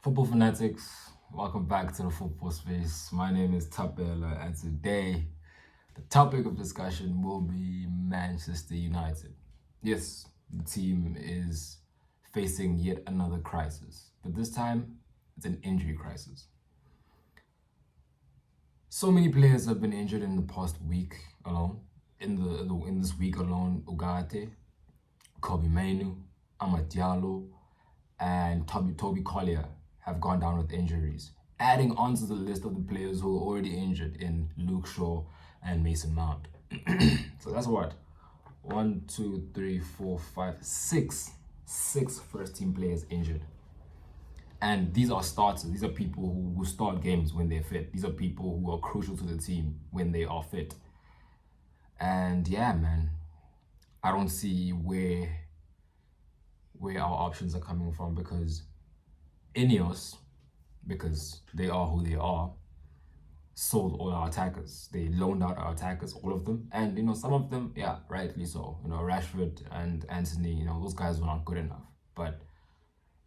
Football fanatics, welcome back to the football space. My name is Tapela, and today the topic of discussion will be Manchester United. Yes, the team is facing yet another crisis, but this time it's an injury crisis. So many players have been injured in the past week alone. In this week alone, Ugarte, Kobe Mainu, Amad Diallo, and Toby Collier have gone down with injuries, adding onto the list of the players who are already injured in Luke Shaw and Mason Mount. So that's what? 6 first team players injured. And these are starters. These are people who start games when they're fit. These are people who are crucial to the team when they are fit. And yeah, man, I don't see where our options are coming from because Ineos, because they are who they are, sold all our attackers. They loaned out our attackers, all of them. And, some of them, yeah, rightly so. Rashford and Anthony, those guys were not good enough. But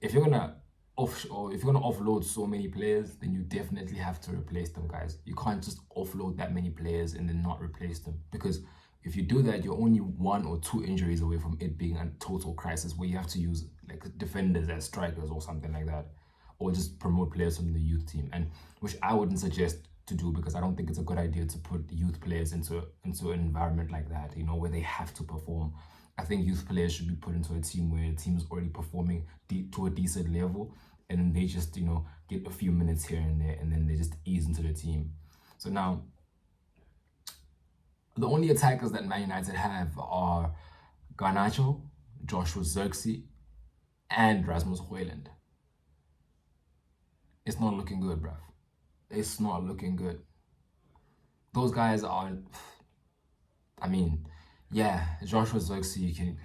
if you're gonna offload so many players, then you definitely have to replace them, guys. You can't just offload that many players and then not replace them, because if you do that, you're only 1 or 2 injuries away from it being a total crisis where you have to use like defenders as strikers or something like that, or just promote players from the youth team, and which I wouldn't suggest to do, because I don't think it's a good idea to put youth players into an environment like that, where they have to perform. I think youth players should be put into a team where the team is already performing to a decent level, and then they just, get a few minutes here and there, and then they just ease into the team. So now, the only attackers that Man United have are Garnacho, Joshua Zirkzee, and Rasmus Højlund. It's not looking good, bruv. It's not looking good. Those guys are, yeah, Joshua Zirkzee,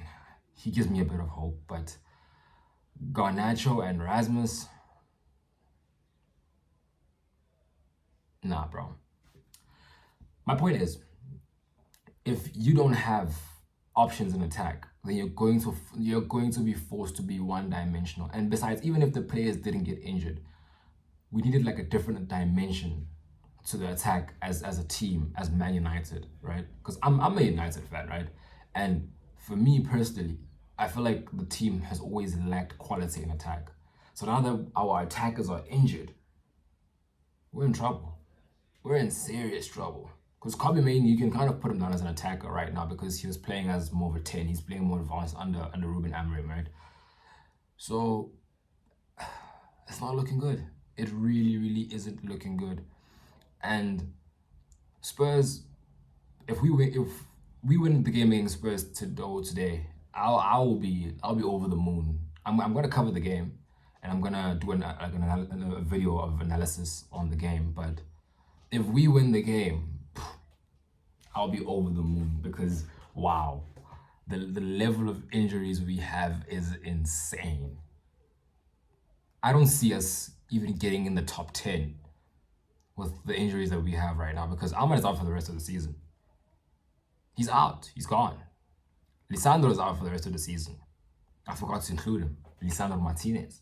he gives me a bit of hope, but Garnacho and Rasmus, nah, bro. My point is, if you don't have options in attack, then you're going to be forced to be one-dimensional. And besides, even if the players didn't get injured, we needed like a different dimension to the attack as a team, as Man United, right? Because I'm a United fan, right? And for me personally, I feel like the team has always lacked quality in attack. So now that our attackers are injured, we're in trouble. We're in serious trouble. Because Kobe Main, you can kind of put him down as an attacker right now because he was playing as more of a 10. He's playing more advanced under Ruben Amorim, right? So it's not looking good. It really, really isn't looking good. And Spurs, if we win the game against Spurs today, I'll be over the moon. I'm gonna cover the game, and I'm gonna do a video of analysis on the game. But if we win the game, I'll be over the moon, because wow, the level of injuries we have is insane. I don't see us even getting in the top 10 with the injuries that we have right now, because Ahmad is out for the rest of the season. He's out. He's gone. Lisandro is out for the rest of the season. I forgot to include him. Lisandro Martínez.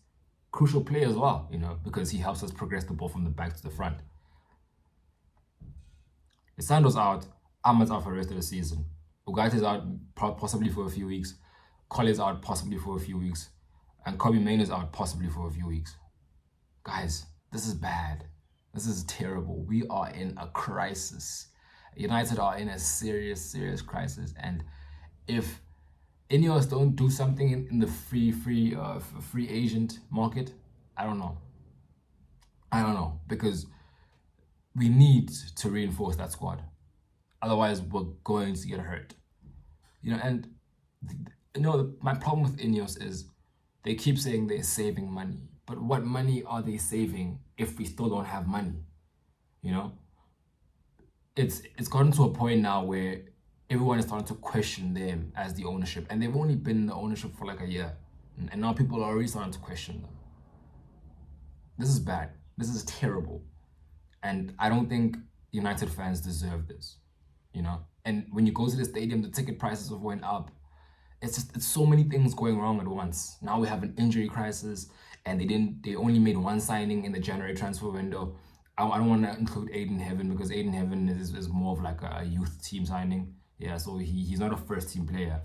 Crucial player as well, because he helps us progress the ball from the back to the front. Lisandro's out. Ahmad's out for the rest of the season. Ugaite's out possibly for a few weeks. Collier's out possibly for a few weeks. And Kobe Main is out possibly for a few weeks. Guys, this is bad. This is terrible. We are in a crisis. United are in a serious, serious crisis. And if Ineos don't do something in the free agent market, I don't know, because we need to reinforce that squad. Otherwise, we're going to get hurt. My problem with Ineos is they keep saying they're saving money. But what money are they saving if we still don't have money? It's gotten to a point now where everyone is starting to question them as the ownership. And they've only been in the ownership for like a year. And now people are already starting to question them. This is bad. This is terrible. And I don't think United fans deserve this. And when you go to the stadium, the ticket prices have went up. it's so many things going wrong at once. Now we have an injury crisis, and they only made one signing in the January transfer window. I don't want to include Aiden Heaven because Aiden Heaven is more of like a youth team signing. Yeah, so he's not a first team player.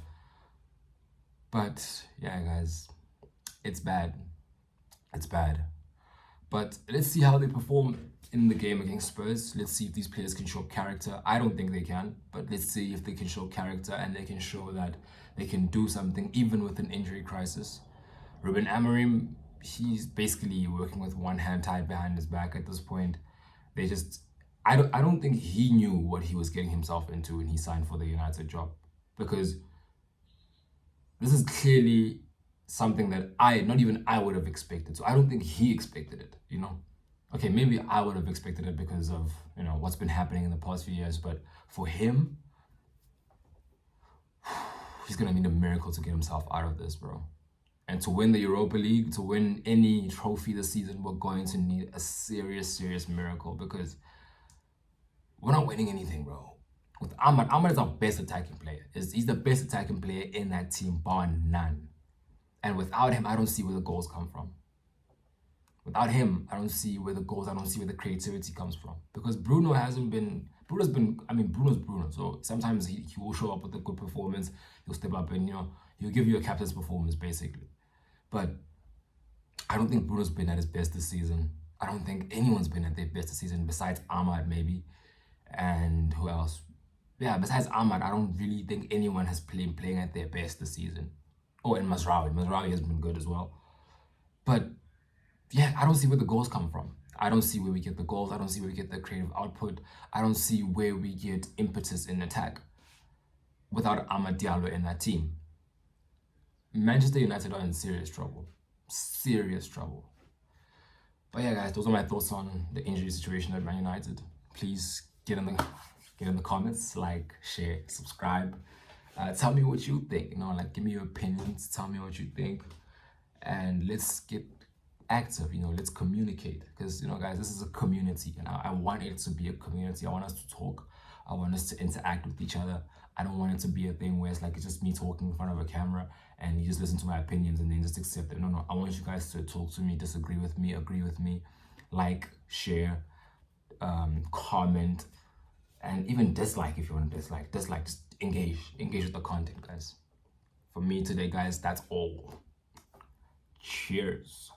But yeah, guys, it's bad. It's bad. But let's see how they perform in the game against Spurs. Let's see if these players can show character. I don't think they can, but let's see if they can show character and they can show that they can do something even with an injury crisis. Ruben Amorim, he's basically working with one hand tied behind his back at this point. I don't think he knew what he was getting himself into when he signed for the United job, because this is clearly something that not even I would have expected. So I don't think he expected it, you know? Okay, maybe I would have expected it because of, you know, what's been happening in the past few years. But for him, he's going to need a miracle to get himself out of this, bro. And to win the Europa League, to win any trophy this season, we're going to need a serious, serious miracle, because we're not winning anything, bro. With Amad is our best attacking player. He's the best attacking player in that team, bar none. And without him, I don't see where the goals come from. Without him, I don't see where the creativity comes from. Because Bruno's Bruno. So sometimes he will show up with a good performance. He'll step up and, you know, he'll give you a captain's performance, basically. But I don't think Bruno's been at his best this season. I don't think anyone's been at their best this season besides Amad, maybe. And who else? Yeah, besides Amad, I don't really think anyone has playing at their best this season. Oh, and Mazraoui. Mazraoui has been good as well. But yeah, I don't see where the goals come from. I don't see where we get the goals. I don't see where we get the creative output. I don't see where we get impetus in attack without Amad Diallo in that team. Manchester United are in serious trouble. Serious trouble. But yeah, guys, those are my thoughts on the injury situation at Man United. Please get in the comments, like, share, subscribe. Tell me what you think. You know, like, give me your opinions. Tell me what you think, and let's get active. You know, let's communicate, because, you know, guys, this is a community, and I want it to be a community. I want us to talk. I want us to interact with each other. I don't want it to be a thing where it's like it's just me talking in front of a camera and you just listen to my opinions and then just accept it. No. I want you guys to talk to me, disagree with me, agree with me, like, share, comment, and even dislike if you want to dislike. Just engage with the content, guys. For me today, guys, that's all. Cheers.